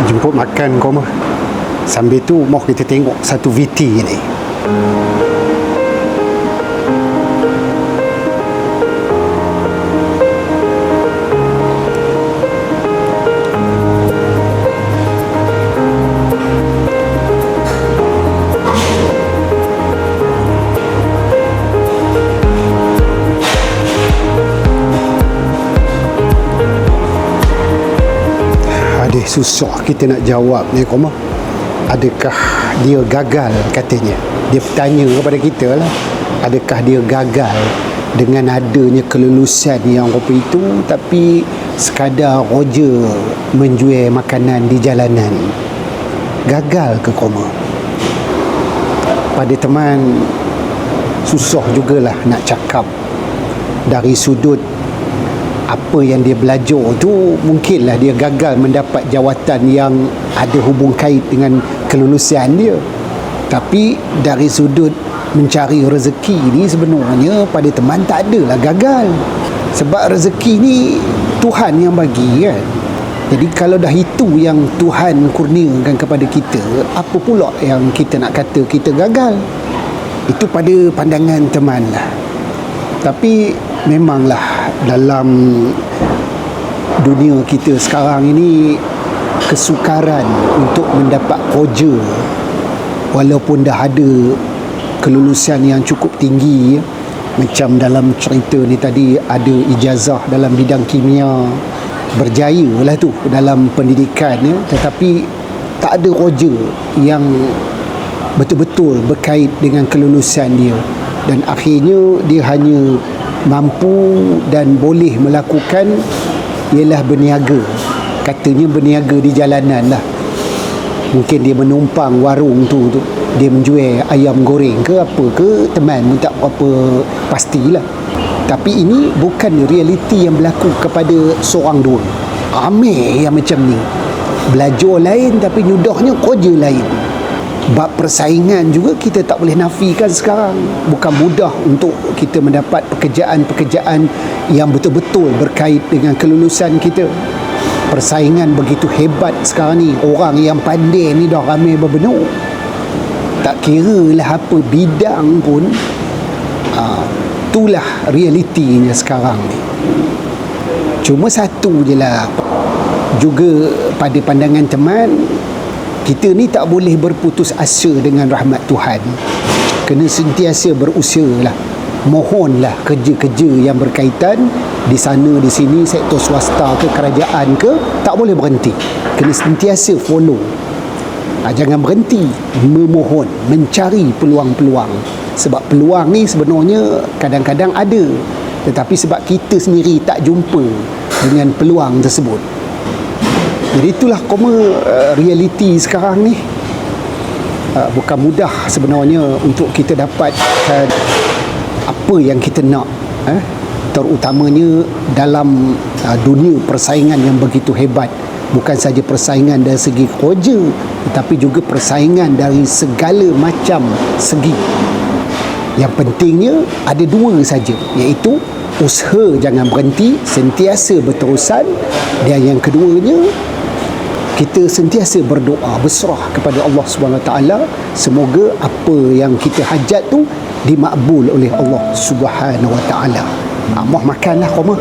Jemput makan kau mah. Sambil tu mau kita tengok satu VT ni. Susah kita nak jawab ni koma. Adakah dia gagal katanya? Dia bertanya kepada kita lah, adakah dia gagal dengan adanya kelulusan yang apa itu, tapi sekadar roja menjual makanan di jalanan? Gagal ke koma? Pada teman, susah jugalah nak cakap dari sudut apa yang dia belajar tu. Mungkinlah dia gagal mendapat jawatan yang ada hubung kait dengan kelulusan dia, tapi dari sudut mencari rezeki ni sebenarnya pada teman tak adalah gagal. Sebab rezeki ni Tuhan yang bagi kan. Jadi kalau dah itu yang Tuhan kurniakan kepada kita, apa pula yang kita nak kata kita gagal? Itu pada pandangan teman lah. Tapi memanglah dalam dunia kita sekarang ini, kesukaran untuk mendapat kerja walaupun dah ada kelulusan yang cukup tinggi, macam dalam cerita ni tadi ada ijazah dalam bidang kimia, berjaya lah tu dalam pendidikan ya, tetapi tak ada kerja yang betul-betul berkait dengan kelulusan dia, dan akhirnya dia hanya mampu dan boleh melakukan ialah berniaga. Katanya berniaga di jalanan lah. Mungkin dia menumpang warung tu dia menjual ayam goreng ke apa ke, teman pun tak berapa pastilah. Tapi ini bukan realiti yang berlaku kepada seorang dua. Ramai yang macam ni. Belajar lain tapi nyudahnya kerja lain. Bab persaingan juga kita tak boleh nafikan sekarang. Bukan mudah untuk kita mendapat pekerjaan-pekerjaan yang betul-betul berkait dengan kelulusan kita. Persaingan begitu hebat sekarang ni. Orang yang pandai ni dah ramai berbenuk. Tak kira lah apa bidang pun, itulah realitinya sekarang ni. Cuma satu je lah juga pada pandangan teman, kita ni tak boleh berputus asa dengan rahmat Tuhan. Kena sentiasa berusaha lah. Mohonlah kerja-kerja yang berkaitan di sana, di sini, sektor swasta ke kerajaan ke, tak boleh berhenti. Kena sentiasa follow. Jangan berhenti memohon, mencari peluang-peluang. Sebab peluang ni sebenarnya kadang-kadang ada, tetapi sebab kita sendiri tak jumpa dengan peluang tersebut. Jadi itulah realiti sekarang ni. Bukan mudah sebenarnya untuk kita dapatkan apa yang kita nak, terutamanya dalam dunia persaingan yang begitu hebat. Bukan saja persaingan dari segi kerja, tetapi juga persaingan dari segala macam segi. Yang pentingnya ada dua saja, iaitu usaha jangan berhenti, sentiasa berterusan, dan yang keduanya kita sentiasa berdoa, berserah kepada Allah SWT. Semoga apa yang kita hajat tu dimakbul oleh Allah SWT. Mau makanlah kau mah.